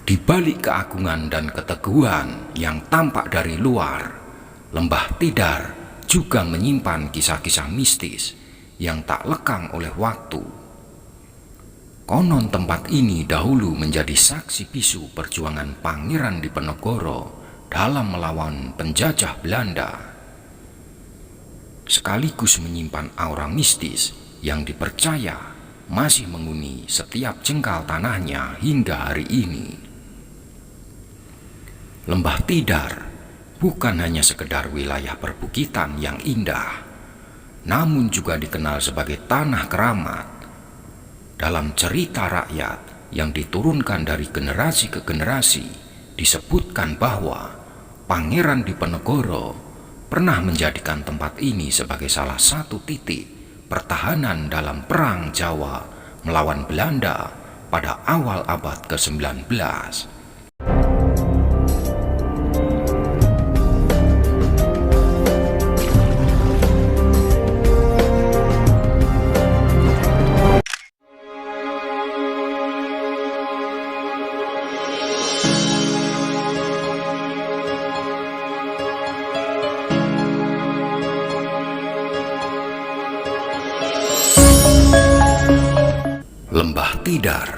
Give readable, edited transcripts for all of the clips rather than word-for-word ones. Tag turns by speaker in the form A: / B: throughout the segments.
A: Di balik keagungan dan keteguhan yang tampak dari luar, Lembah Tidar juga menyimpan kisah-kisah mistis yang tak lekang oleh waktu. Konon tempat ini dahulu menjadi saksi bisu perjuangan Pangeran Diponegoro dalam melawan penjajah Belanda, sekaligus menyimpan aura mistis yang dipercaya masih menghuni setiap jengkal tanahnya hingga hari ini. Lembah Tidar bukan hanya sekedar wilayah perbukitan yang indah, namun juga dikenal sebagai tanah keramat. Dalam cerita rakyat yang diturunkan dari generasi ke generasi, disebutkan bahwa Pangeran Diponegoro pernah menjadikan tempat ini sebagai salah satu titik pertahanan dalam Perang Jawa melawan Belanda pada awal abad ke-19. Lembah Tidar,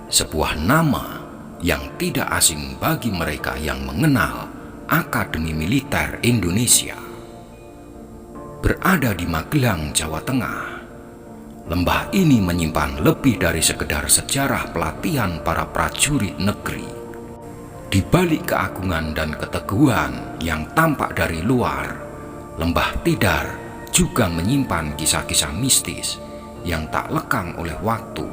A: sebuah nama yang tidak asing bagi mereka yang mengenal Akademi Militer Indonesia. Berada di Magelang, Jawa Tengah, lembah ini menyimpan lebih dari sekedar sejarah pelatihan para prajurit negeri. Di balik keagungan dan keteguhan yang tampak dari luar, Lembah Tidar juga menyimpan kisah-kisah mistis yang tak lekang oleh waktu.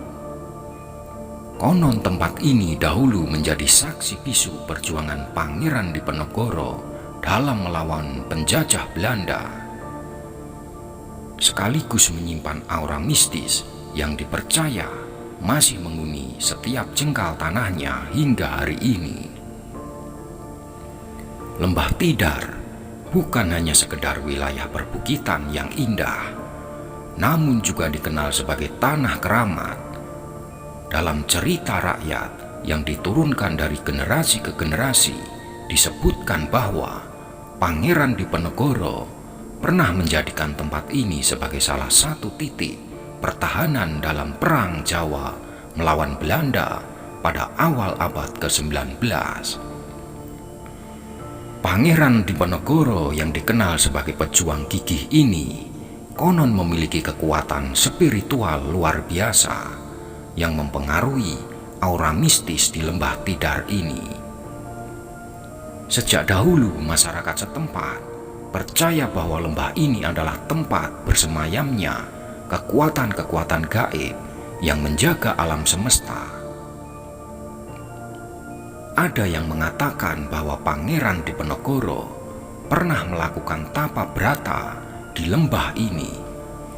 A: Konon tempat ini dahulu menjadi saksi bisu perjuangan Pangeran Diponegoro dalam melawan penjajah Belanda, sekaligus menyimpan aura mistis yang dipercaya masih menghuni setiap jengkal tanahnya hingga hari ini. Lembah Tidar bukan hanya sekedar wilayah perbukitan yang indah, namun juga dikenal sebagai tanah keramat. Dalam cerita rakyat yang diturunkan dari generasi ke generasi, disebutkan bahwa Pangeran Diponegoro pernah menjadikan tempat ini sebagai salah satu titik pertahanan dalam Perang Jawa melawan Belanda pada awal abad ke-19. Pangeran Diponegoro yang dikenal sebagai pejuang gigih ini konon memiliki kekuatan spiritual luar biasa yang mempengaruhi aura mistis di Lembah Tidar ini. Sejak dahulu masyarakat setempat percaya bahwa lembah ini adalah tempat bersemayamnya kekuatan-kekuatan gaib yang menjaga alam semesta. Ada yang mengatakan bahwa Pangeran Diponegoro pernah melakukan tapa brata di lembah ini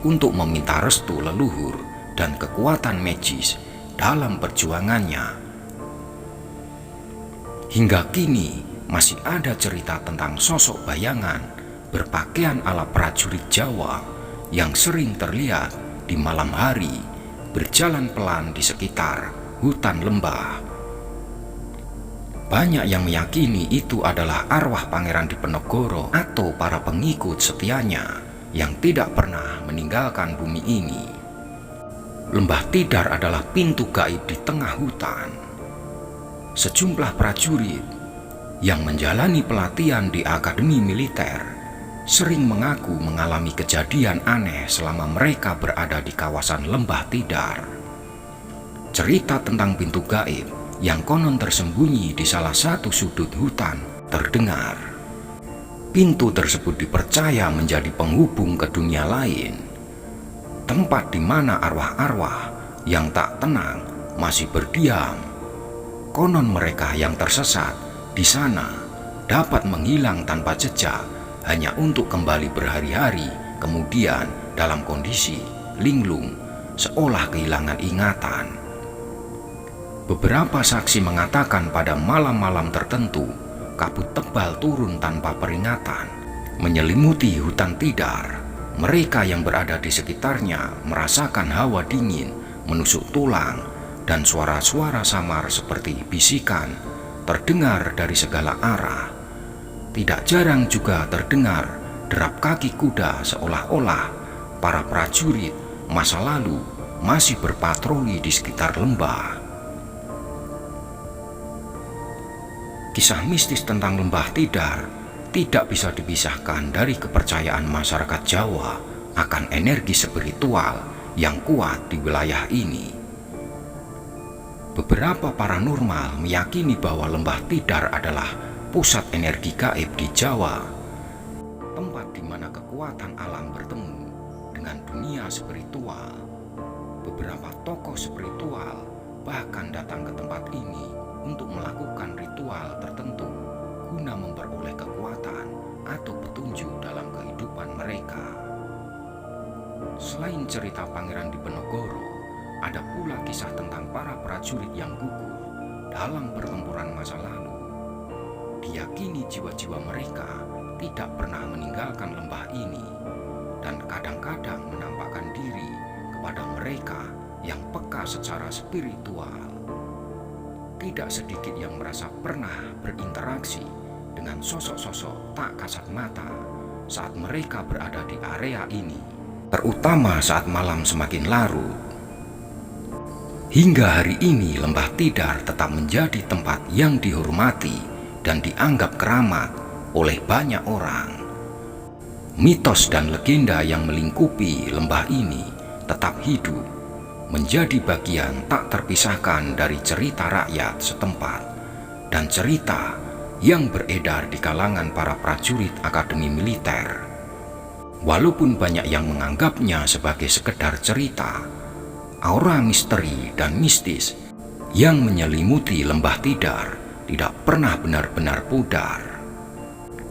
A: untuk meminta restu leluhur dan kekuatan magis dalam perjuangannya. Hingga kini masih ada cerita tentang sosok bayangan berpakaian ala prajurit Jawa yang sering terlihat di malam hari berjalan pelan di sekitar hutan lembah. Banyak yang meyakini itu adalah arwah Pangeran Diponegoro atau para pengikut setianya yang tidak pernah meninggalkan bumi ini. Lembah Tidar adalah pintu gaib di tengah hutan. Sejumlah prajurit yang menjalani pelatihan di Akademi Militer sering mengaku mengalami kejadian aneh selama mereka berada di kawasan Lembah Tidar. Cerita tentang pintu gaib yang konon tersembunyi di salah satu sudut hutan terdengar. Pintu tersebut dipercaya menjadi penghubung ke dunia lain, tempat di mana arwah-arwah yang tak tenang masih berdiam. Konon mereka yang tersesat di sana dapat menghilang tanpa jejak hanya untuk kembali berhari-hari kemudian dalam kondisi linglung seolah kehilangan ingatan. Beberapa saksi mengatakan pada malam-malam tertentu kabut tebal turun tanpa peringatan menyelimuti hutan Tidar. Mereka yang berada di sekitarnya merasakan hawa dingin menusuk tulang dan suara-suara samar seperti bisikan terdengar dari segala arah. Tidak jarang juga terdengar derap kaki kuda, seolah-olah para prajurit masa lalu masih berpatroli di sekitar lembah. Kisah mistis tentang Lembah Tidar tidak bisa dipisahkan dari kepercayaan masyarakat Jawa akan energi spiritual yang kuat di wilayah ini. Beberapa paranormal meyakini bahwa Lembah Tidar adalah pusat energi gaib di Jawa, tempat di mana kekuatan alam bertemu dengan dunia spiritual. Beberapa tokoh spiritual bahkan datang ke tempat ini untuk melakukan ritual tertentu guna memperoleh kekuatan atau petunjuk dalam kehidupan mereka. Selain cerita Pangeran Diponegoro, ada pula kisah tentang para prajurit yang gugur dalam pertempuran masa lalu. Diyakini jiwa-jiwa mereka tidak pernah meninggalkan lembah ini dan kadang-kadang menampakkan diri kepada mereka yang peka secara spiritual. Tidak sedikit yang merasa pernah berinteraksi dengan sosok-sosok tak kasat mata saat mereka berada di area ini, terutama saat malam semakin larut. Hingga hari ini Lembah Tidar tetap menjadi tempat yang dihormati dan dianggap keramat oleh banyak orang. Mitos dan legenda yang melingkupi lembah ini tetap hidup, menjadi bagian tak terpisahkan dari cerita rakyat setempat dan cerita yang beredar di kalangan para prajurit Akademi Militer. Walaupun banyak yang menganggapnya sebagai sekedar cerita, aura misteri dan mistis yang menyelimuti Lembah Tidar tidak pernah benar-benar pudar.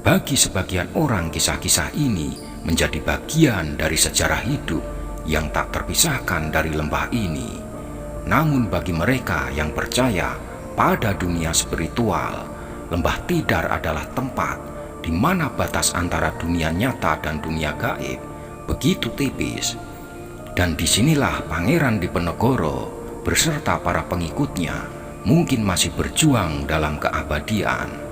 A: Bagi sebagian orang, kisah-kisah ini menjadi bagian dari sejarah hidup yang tak terpisahkan dari lembah ini. Namun bagi mereka yang percaya pada dunia spiritual, Lembah Tidar adalah tempat di mana batas antara dunia nyata dan dunia gaib begitu tipis. Dan disinilah Pangeran Diponegoro beserta para pengikutnya mungkin masih berjuang dalam keabadian.